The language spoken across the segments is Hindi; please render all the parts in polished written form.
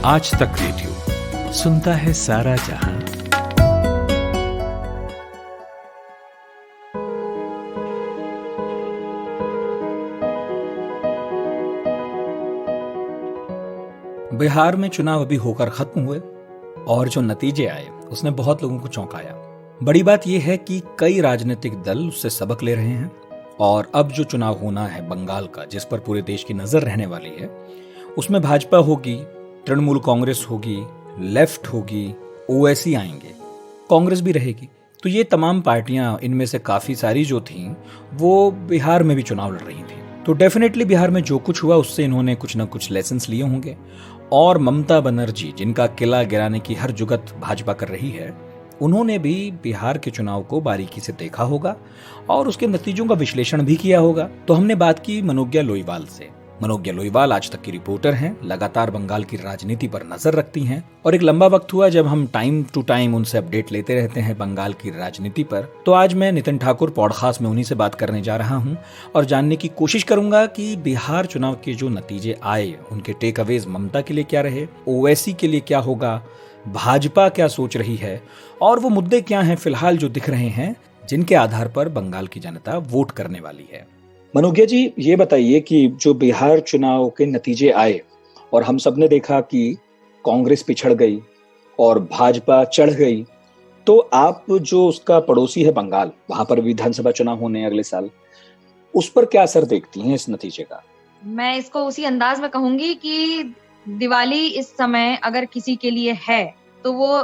आज तक रेडियो सुनता है सारा जहां। बिहार में चुनाव अभी होकर खत्म हुए और जो नतीजे आए उसने बहुत लोगों को चौंकाया। बड़ी बात यह है कि कई राजनीतिक दल उससे सबक ले रहे हैं और अब जो चुनाव होना है बंगाल का, जिस पर पूरे देश की नजर रहने वाली है, उसमें भाजपा होगी, तृणमूल कांग्रेस होगी, लेफ्ट होगी, ओवैसी आएंगे, कांग्रेस भी रहेगी। तो ये तमाम पार्टियां, इनमें से काफी सारी जो थीं, वो बिहार में भी चुनाव लड़ रही थी। तो डेफिनेटली बिहार में जो कुछ हुआ उससे इन्होंने कुछ ना कुछ लेसन्स लिए होंगे। और ममता बनर्जी, जिनका किला गिराने की हर जुगत भाजपा कर रही है, उन्होंने भी बिहार के चुनाव को बारीकी से देखा होगा और उसके नतीजों का विश्लेषण भी किया होगा। तो हमने बात की मनोज्ञा लोईवाल से। मनोज्ञा लोईवाल आज तक की रिपोर्टर हैं, लगातार बंगाल की राजनीति पर नजर रखती हैं और एक लंबा वक्त हुआ जब हम टाइम टू टाइम उनसे अपडेट लेते रहते हैं बंगाल की राजनीति पर। तो आज मैं नितिन ठाकुर पॉडकास्ट में उन्हीं से बात करने जा रहा हूं और जानने की कोशिश करूंगा कि बिहार चुनाव के जो नतीजे आए उनके टेक अवेज ममता के लिए क्या रहे, ओवैसी के लिए क्या होगा, भाजपा क्या सोच रही है और वो मुद्दे क्या हैं फिलहाल जो दिख रहे हैं जिनके आधार पर बंगाल की जनता वोट करने वाली है। मनोज्ञा जी, ये बताइए कि जो बिहार चुनाव के नतीजे आए और हम सब ने देखा कि कांग्रेस पिछड़ गई और भाजपा चढ़ गई, तो आप जो उसका पड़ोसी है बंगाल, वहां पर विधानसभा चुनाव होने हैं अगले साल, उस पर क्या असर देखती हैं इस नतीजे का? मैं इसको उसी अंदाज में कहूंगी कि दिवाली इस समय अगर किसी के लिए है तो वो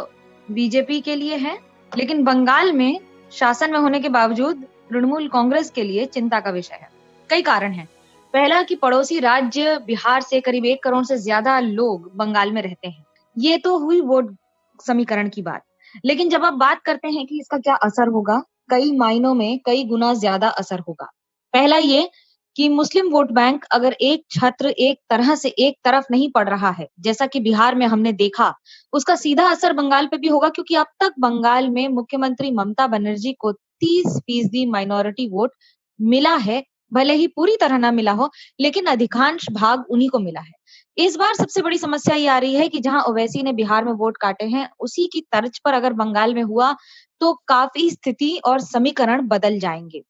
बीजेपी के लिए है, लेकिन बंगाल में शासन में होने के बावजूद तृणमूल कांग्रेस के लिए चिंता का विषय है। कई कारण हैं। पहला कि पड़ोसी राज्य बिहार से करीब 1 करोड़ से ज्यादा लोग बंगाल में रहते हैं। ये तो हुई वोट समीकरण की बात, लेकिन जब आप बात करते हैं कि इसका क्या असर होगा, कई मायनों में कई गुना ज्यादा असर होगा। पहला ये कि मुस्लिम वोट बैंक अगर एक छत्र एक तरह से एक तरफ नहीं पड़ रहा है, जैसा कि बिहार में हमने देखा, उसका सीधा असर बंगाल पे भी होगा, क्योंकि अब तक बंगाल में मुख्यमंत्री ममता बनर्जी को 30% माइनॉरिटी वोट मिला है। भले ही पूरी तरह ना मिला हो, लेकिन अधिकांश भाग उन्हीं को मिला है। इस बार सबसे बड़ी समस्या ये आ रही है कि जहां ओवैसी ने बिहार में वोट काटे हैं, उसी की तर्ज पर अगर बंगाल में हुआ तो काफी स्थिति और समीकरण बदल जाएंगे।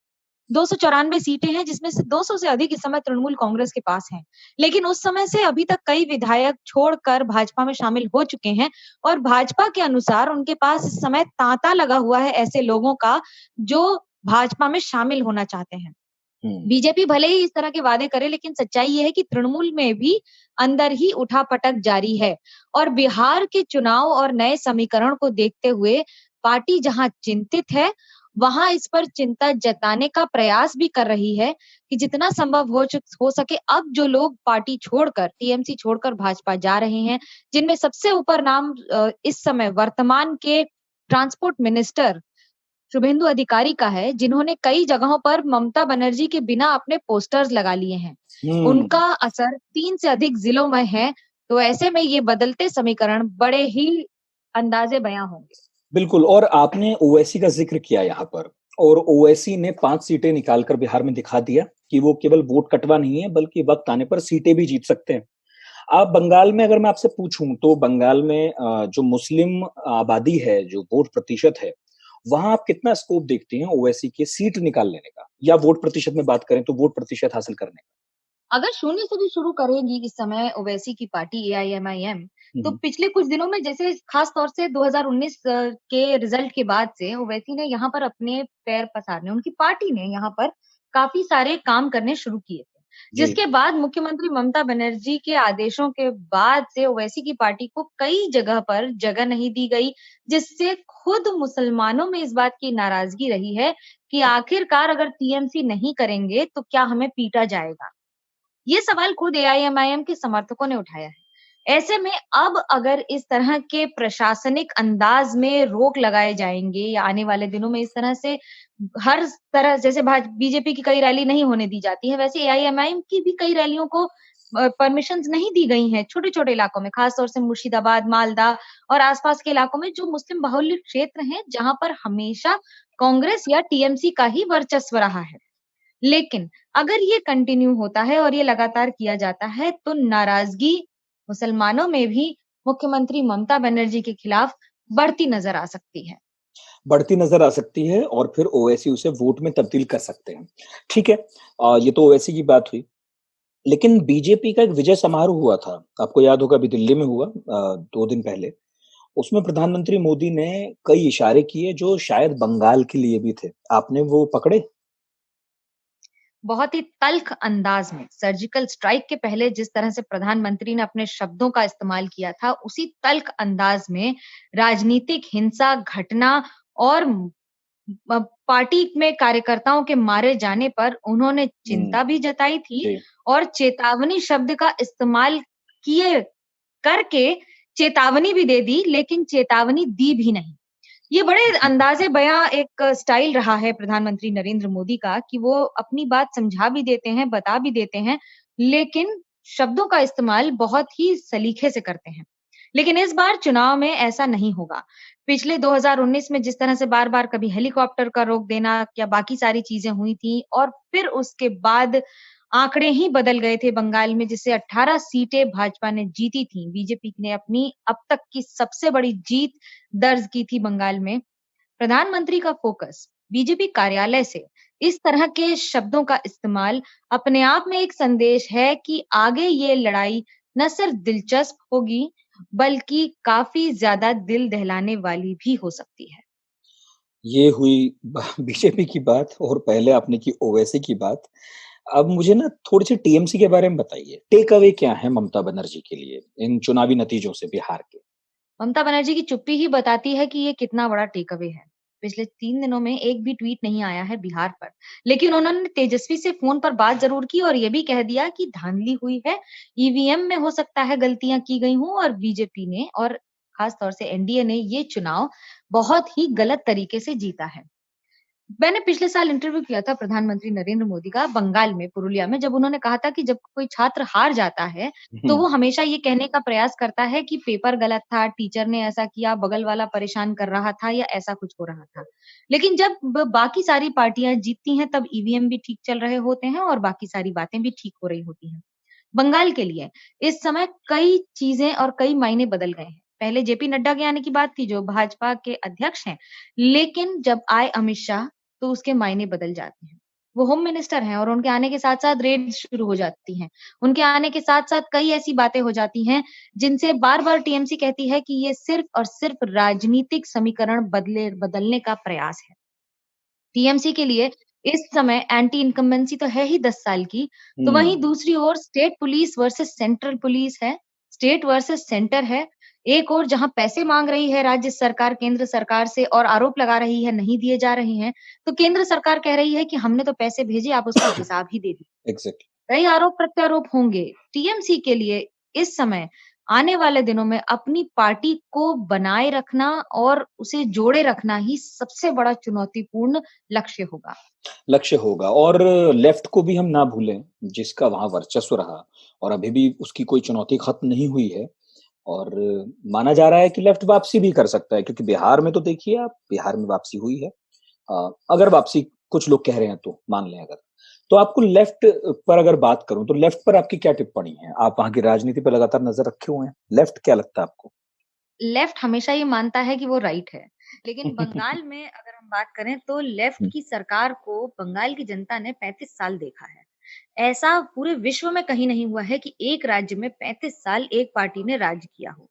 294 सीटें हैं, जिसमें से 200 से अधिक इस समय तृणमूल कांग्रेस के पास हैं। लेकिन उस समय से अभी तक कई विधायक छोड़कर भाजपा में शामिल हो चुके हैं और भाजपा के अनुसार उनके पास इस समय तांता लगा हुआ है ऐसे लोगों का जो भाजपा में शामिल होना चाहते हैं। बीजेपी भले ही इस तरह के वादे करे, लेकिन सच्चाई ये है कि तृणमूल में भी अंदर ही उठापटक जारी है और बिहार के चुनाव और नए समीकरण को देखते हुए पार्टी जहां चिंतित है, वहां इस पर चिंता जताने का प्रयास भी कर रही है कि जितना संभव हो सके अब जो लोग पार्टी छोड़कर, टीएमसी छोड़कर भाजपा जा रहे हैं, जिनमें सबसे ऊपर नाम इस समय वर्तमान के ट्रांसपोर्ट मिनिस्टर शुभेंदु अधिकारी का है, जिन्होंने कई जगहों पर ममता बनर्जी के बिना अपने पोस्टर्स लगा लिए हैं। उनका असर 3 से अधिक जिलों में है, तो ऐसे में ये बदलते समीकरण बड़े ही अंदाजे बयां होंगे। बिल्कुल। और आपने ओवैसी का जिक्र किया यहाँ पर, और ओवैसी ने 5 सीटें निकालकर बिहार में दिखा दिया कि वो केवल वोट कटवा नहीं है, बल्कि वक्त आने पर सीटें भी जीत सकते हैं। आप बंगाल में, अगर मैं आपसे पूछूं, तो बंगाल में जो मुस्लिम आबादी है, जो वोट प्रतिशत है, वहां आप कितना स्कोप देखते हैं ओवैसी के सीट निकाल लेने का, या वोट प्रतिशत में बात करें तो वोट प्रतिशत हासिल करने का? अगर शून्य से भी शुरू करेगी इस समय ओवैसी की पार्टी एआईएमआईएम, तो पिछले कुछ दिनों में, जैसे खास तौर से 2019 के रिजल्ट के बाद से ओवैसी ने यहाँ पर अपने पैर पसारने, उनकी पार्टी ने यहाँ पर काफी सारे काम करने शुरू किए थे, जिसके बाद मुख्यमंत्री ममता बनर्जी के आदेशों के बाद से ओवैसी की पार्टी को कई जगह पर जगह नहीं दी गई, जिससे खुद मुसलमानों में इस बात की नाराजगी रही है कि आखिरकार अगर टीएमसी नहीं करेंगे तो क्या हमें पीटा जाएगा। ये सवाल खुद एआईएमआईएम के समर्थकों ने उठाया है। ऐसे में अब अगर इस तरह के प्रशासनिक अंदाज में रोक लगाए जाएंगे या आने वाले दिनों में इस तरह से हर तरह, जैसे बीजेपी की कई रैली नहीं होने दी जाती है, वैसे एआईएमआईएम की भी कई रैलियों को परमिशंस नहीं दी गई हैं छोटे-छोटे इलाकों में, खास तौर से मुर्शिदाबाद, मालदा और आसपास के इलाकों में जो मुस्लिम बाहुल्य क्षेत्र हैं, जहां पर हमेशा कांग्रेस या टीएमसी का ही वर्चस्व रहा है। लेकिन अगर ये कंटिन्यू होता है और ये लगातार किया जाता है, तो नाराजगी मुसलमानों में भी मुख्यमंत्री ममता बनर्जी के खिलाफ बढ़ती नजर आ सकती है। बढ़ती नजर आ सकती है और फिर ओवैसी उसे वोट में तब्दील कर सकते हैं। ठीक है, ये तो ओवैसी की बात हुई। लेकिन बीजेपी का एक विजय समारोह हुआ था, आपको याद होगा अभी दिल्ली में हुआ 2 दिन पहले। उसमें प्रधानमंत्री मोदी ने कई इशारे किए जो शायद बंगाल के लिए भी थे। आपने वो पकड़े? बहुत ही तल्ख अंदाज में सर्जिकल स्ट्राइक के पहले जिस तरह से प्रधानमंत्री ने अपने शब्दों का इस्तेमाल किया था, उसी तल्ख अंदाज में राजनीतिक हिंसा, घटना और पार्टी में कार्यकर्ताओं के मारे जाने पर उन्होंने हुँ, चिंता भी जताई थी जी। और चेतावनी शब्द का इस्तेमाल किए करके चेतावनी भी दे दी, लेकिन चेतावनी दी भी नहीं। ये बड़े अंदाज़े बयाँ एक स्टाइल रहा है प्रधानमंत्री नरेंद्र मोदी का कि वो अपनी बात समझा भी देते हैं, बता भी देते हैं, लेकिन शब्दों का इस्तेमाल बहुत ही सलीके से करते हैं। लेकिन इस बार चुनाव में ऐसा नहीं होगा। पिछले 2019 में जिस तरह से बार-बार कभी हेलीकॉप्टर का रोक देना या बाकी सारी चीज़ें हुई थी और फिर उसके बाद आंकड़े ही बदल गए थे बंगाल में, जिससे 18 सीटें भाजपा ने जीती थी। बीजेपी ने अपनी अब तक की सबसे बड़ी जीत दर्ज की थी बंगाल में। प्रधानमंत्री का फोकस बीजेपी कार्यालय से इस तरह के शब्दों का इस्तेमाल अपने आप में एक संदेश है कि आगे ये लड़ाई न सिर्फ दिलचस्प होगी, बल्कि काफ़ी ज़्यादा दिल दहलाने वाली भी हो सकती है। ये हुई बीजेपी की बात और पहले आपने की ओवैसी की बात। अब मुझे ना थोड़ी-सी टीएमसी के बारे में बताइए। टेक अवे क्या है ममता बनर्जी के लिए इन चुनावी नतीजों से बिहार के? ममता बनर्जी की चुप्पी ही बताती है कि ये कितना बड़ा टेक अवे है। पिछले 3 दिनों में एक भी ट्वीट नहीं आया है बिहार पर, लेकिन उन्होंने तेजस्वी से फ़ोन पर बात ज़रूर की और ये भी कह दिया कि धांधली हुई है, ईवीएम में हो सकता है गलतियाँ की गई हों और बीजेपी ने और खास तौर से एनडीए ने ये चुनाव बहुत ही गलत तरीके से जीता है। मैंने पिछले साल इंटरव्यू किया था प्रधानमंत्री नरेंद्र मोदी का बंगाल में, पुरुलिया में, जब उन्होंने कहा था कि जब कोई छात्र हार जाता है, तो हुँ, वो हमेशा ये कहने का प्रयास करता है कि पेपर गलत था, टीचर ने ऐसा किया, बगल वाला परेशान कर रहा था या ऐसा कुछ हो रहा था। लेकिन जब बाकी सारी पार्टियां जीतती हैं, तब ईवीएम भी ठीक चल रहे होते हैं और बाकी सारी बातें भी ठीक हो रही होती हैं। बंगाल के लिए इस समय कई चीजें और कई मायने बदल गए हैं। पहले जेपी नड्डा के आने की बात थी, जो भाजपा के अध्यक्ष हैं, लेकिन जब आए अमित शाह तो उसके मायने बदल जाते हैं। वो होम मिनिस्टर हैं और उनके आने के साथ-साथ रेड शुरू हो जाती हैं। उनके आने के साथ-साथ कई ऐसी बातें हो जाती हैं, जिनसे बार-बार टीएमसी कहती है कि ये सिर्फ और सिर्फ राजनीतिक समीकरण बदलने का प्रयास है। टीएमसी के लिए इस समय एंटी इनकम्बेंसी तो है ही 10 साल की, तो वहीं हुँ, दूसरी ओर state police versus central police है, स्टेट वर्सेस सेंटर है। एक ओर जहाँ पैसे माँग रही है राज्य सरकार केंद्र सरकार से और आरोप लगा रही है नहीं दिए जा रहे हैं, तो केंद्र सरकार कह रही है कि हमने तो पैसे भेजे, आप उसका हिसाब ही दे दीजिए। एग्ज़ैक्टली। कई आरोप-प्रत्यारोप होंगे। टीएमसी के लिए इस समय आने वाले दिनों में अपनी पार्टी को बनाए रखना और उसे जोड़े रखना ही सबसे बड़ा चुनौतीपूर्ण लक्ष्य होगा। लक्ष्य होगा और लेफ्ट को भी हम ना भूलें, जिसका वहाँ वर्चस्व रहा और अभी भी उसकी कोई चुनौती खत्म नहीं हुई है और माना जा रहा है कि लेफ्ट वापसी भी कर सकता है क्योंकि बिहार में तो देखिए आप, बिहार में वापसी हुई है। अगर वापसी कुछ लोग कह रहे हैं तो, मान लें अगर। तो आपको लेफ्ट पर अगर बात करूँ, तो लेफ्ट पर आपकी क्या टिप्पणी है? आप वहाँ की राजनीति पे लगातार नज़र रखे हुए हैं। लेफ्ट क्या लगता है आपको? लेफ्ट हमेशा ये मानता है कि वो राइट है। लेकिन बंगाल में अगर हम बात करें तो लेफ्ट हुँ, की सरकार को बंगाल की जनता ने 35 साल देखा है। ऐसा पूरे विश्व में कहीं नहीं हुआ है कि एक राज्य में 35 साल एक पार्टी ने राज्य किया हो।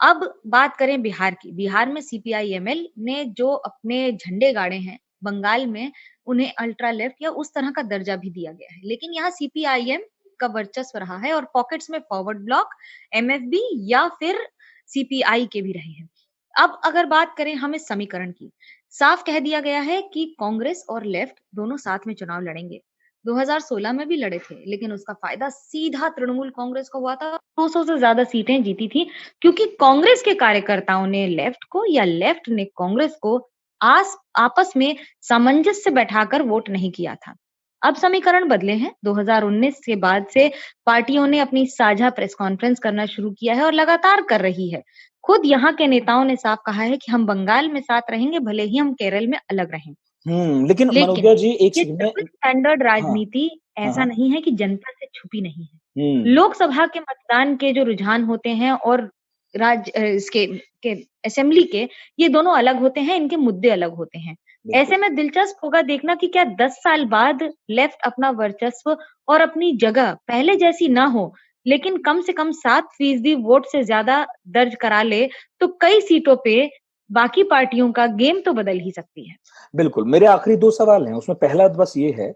अब बात करें बिहार की, बिहार में सीपीआई-एमएल ने जो अपने झंडे गाड़े हैं, बंगाल में उन्हें अल्ट्रा लेफ्ट या उस तरह का दर्जा भी दिया गया है। लेकिन यहाँ सीपीआईएम का वर्चस्व रहा है और पॉकेट्स में फॉरवर्ड ब्लॉक, एमएफबी या फिर सीपीआई के भी रहे हैं। अब अगर बात करें हम इस समीकरण की, साफ कह दिया गया है कि कांग्रेस और लेफ्ट दोनों साथ में चुनाव लड़ेंगे। 2016 में भी लड़े थे, लेकिन उसका फायदा सीधा तृणमूल कांग्रेस को हुआ था। 200 से ज्यादा सीटें जीती थी क्योंकि कांग्रेस के कार्यकर्ताओं ने लेफ्ट को या लेफ्ट ने कांग्रेस को आस आपस में सामंजस्य बैठाकर वोट नहीं किया था। अब समीकरण बदले हैं। 2019 के बाद से पार्टियों ने अपनी साझा प्रेस कॉन्फ्रेंस करना शुरू किया है और लगातार कर रही है। खुद यहाँ के नेताओं ने साफ कहा है कि हम बंगाल में साथ रहेंगे, भले ही हम केरल में अलग रहें। लेकिन लेकिन मनोज जी एक ये सेकंड में डबल स्टैंडर्ड हाँ, राजनीति हाँ, ऐसा हाँ। नहीं है कि जनता से छुपी नहीं है। हुँ, लोकसभा के मतदान के जो रुझान होते हैं और इसके असेंबली के, ये दोनों अलग होते हैं, इनके मुद्दे अलग होते हैं। ऐसे में दिलचस्प होगा देखना कि क्या 10 साल बाद लेफ्ट अपना वर्चस्व और अपनी जगह पहले जैसी ना हो, लेकिन कम से कम 7% वोट से ज्यादा दर्ज करा ले, तो कई सीटों पे बाकी पार्टियों का गेम तो बदल ही सकती है। बिल्कुल, मेरे आखिरी 2 सवाल हैं, उसमें पहला बस ये है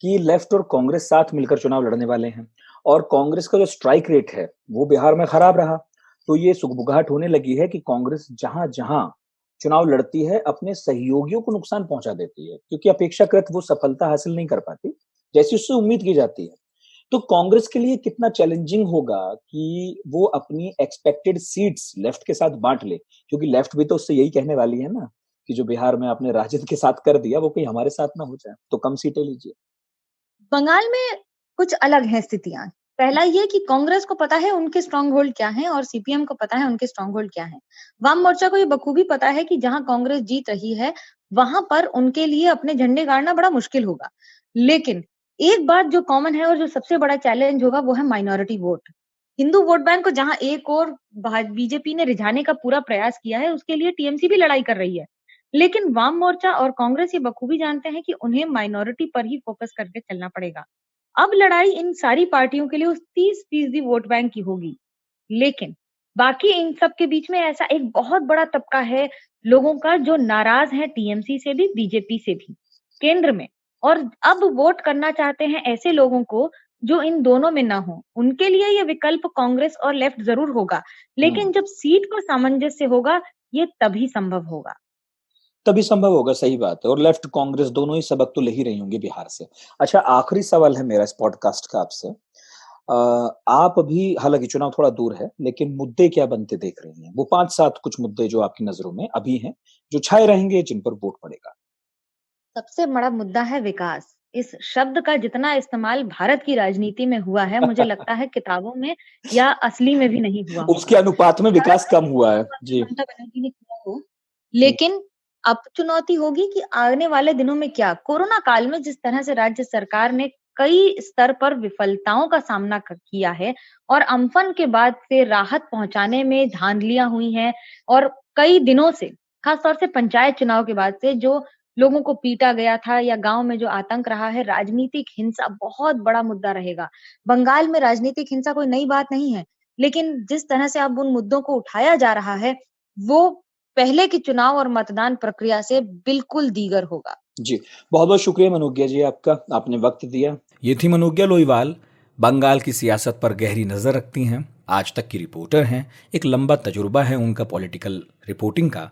कि लेफ्ट और कांग्रेस साथ मिलकर चुनाव लड़ने वाले हैं और कांग्रेस का जो स्ट्राइक रेट है, वो बिहार में खराब रहा। तो ये सुगबुगाहट होने लगी है कि कांग्रेस जहां-जहां चुनाव लड़ती है, अपने सहयोगियों को नुकसान पहुंचा देती है, क्योंकि अपेक्षाकृत वो सफलता हासिल नहीं कर पाती, जैसी उससे उम्मीद की जाती है। तो कांग्रेस के लिए कितना चैलेंजिंग होगा कि वो अपनी एक्सपेक्टेड सीट्स लेफ्ट के साथ बांट ले, क्योंकि लेफ्ट भी तो उससे यही कहने वाली है ना कि जो बिहार में आपने राजद के साथ कर दिया वो कहीं हमारे साथ ना हो जाए, तो कम सीटें लीजिए। बंगाल में कुछ अलग है स्थितियां। पहला ये कि कांग्रेस को पता है उनके स्ट्रांग होल्ड क्या हैं और सीपीएम को पता है उनके स्ट्रांग होल्ड क्या हैं। वाम मोर्चा को ये बखूबी पता है कि जहां कांग्रेस जीत रही है, वहां पर उनके लिए अपने झंडे गाड़ना बड़ा मुश्किल होगा। लेकिन एक बात जो कॉमन है और जो सबसे बड़ा चैलेंज होगा, वो है minority vote. Hindu vote bank को जहां एक और बीजेपी ने रिझाने का पूरा प्रयास किया है, उसके लिए टीएमसी भी लड़ाई कर रही है। लेकिन वाम मोर्चा और कांग्रेस ये बखूबी जानते हैं कि उन्हें माइनॉरिटी पर ही फोकस करके चलना पड़ेगा। अब लड़ाई इन सारी पार्टियों के लिए उस 30% वोट बैंक की होगी। लेकिन बाकी इन सब के बीच में ऐसा एक बहुत बड़ा तबका है लोगों का जो नाराज है टीएमसी से भी, बीजेपी से भी केंद्र में, और अब वोट करना चाहते हैं ऐसे लोगों को जो इन दोनों में ना हो। उनके लिए ये विकल्प कांग्रेस और लेफ्ट जरूर होगा, लेकिन जब सीट पर सामंजस्य होगा, ये तभी संभव होगा। तभी संभव होगा, सही बात है। और लेफ्ट कांग्रेस दोनों ही सबक तो ले ही रही होंगी बिहार से। अच्छा, आखिरी सवाल है मेरा इस पॉडकास्ट का आपसे। आप अभी, हालांकि चुनाव थोड़ा दूर है, लेकिन मुद्दे क्या बनते देख रही हैं? वो 5-7 कुछ मुद्दे जो आपकी नजरों में अभी हैं, जो छाए रहेंगे, जिन पर वोट पड़ेगा। सबसे बड़ा मुद्दा है विकास। इस शब्द का जितना इस्तेमाल भारत की राजनीति में हुआ है, मुझे लगता है किताबों में या असली में भी नहीं हुआ उसके होगा। अनुपात में विकास कम हुआ है। जी। ममता बनर्जी ने किया हो, लेकिन अब चुनौती होगी कि आने वाले दिनों में क्या, कोरोना काल में जिस तरह से राज्य सरकार ने कई स्तर पर विफलताओं का सामना किया है और अम्फन के बाद से राहत पहुंचाने में धांधलियां हुई हैं, और कई दिनों से, खासतौर से पंचायत चुनाव के बाद से जो लोगों को पीटा गया था या गांव में जो आतंक रहा है, राजनीतिक हिंसा बहुत बड़ा मुद्दा रहेगा। बंगाल में राजनीतिक हिंसा कोई नई बात नहीं है, लेकिन जिस तरह से अब उन मुद्दों को उठाया जा रहा है, वो पहले के चुनाव और मतदान प्रक्रिया से बिल्कुल दीगर होगा। जी, बहुत-बहुत शुक्रिया मनोज्ञा जी आपका, आपने वक्त दिया। ये थी मनोज्ञा लोईवाल, बंगाल की सियासत पर गहरी नजर रखती हैं, आज तक की रिपोर्टर हैं, एक लंबा तजुर्बा है उनका पॉलिटिकल रिपोर्टिंग का,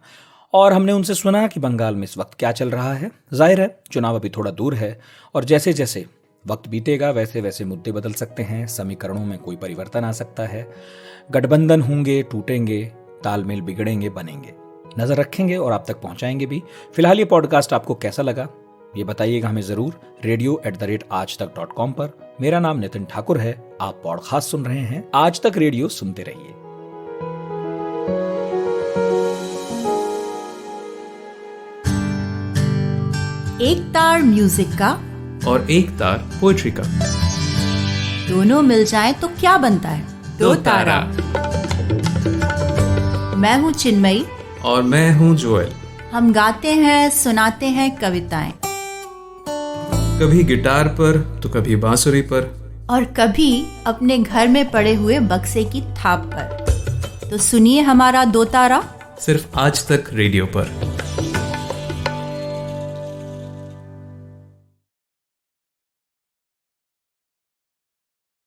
और हमने उनसे सुना कि बंगाल में इस वक्त क्या चल रहा है। जाहिर है चुनाव अभी थोड़ा दूर है और जैसे जैसे वक्त बीतेगा वैसे वैसे मुद्दे बदल सकते हैं, समीकरणों में कोई परिवर्तन आ सकता है, गठबंधन होंगे, टूटेंगे, तालमेल बिगड़ेंगे, बनेंगे। नजर रखेंगे और आप तक पहुंचाएंगे भी। फिलहाल ये पॉडकास्ट आपको कैसा लगा ये बताइएगा हमें जरूर, radio@aajtak.com पर। मेरा नाम नितिन ठाकुर है, आप पॉडकास्ट सुन रहे हैं आज तक रेडियो, सुनते रहिए। एक तार म्यूजिक का और एक तार पोएट्री का, दोनों मिल जाएं तो क्या बनता है? दो तारा। मैं हूँ चिन्मयी और मैं हूँ जोएल। हम गाते हैं, सुनाते हैं कविताएं, कभी गिटार पर तो कभी बांसुरी पर, और कभी अपने घर में पड़े हुए बक्से की थाप पर। तो सुनिए हमारा दो तारा, सिर्फ आज तक रेडियो पर।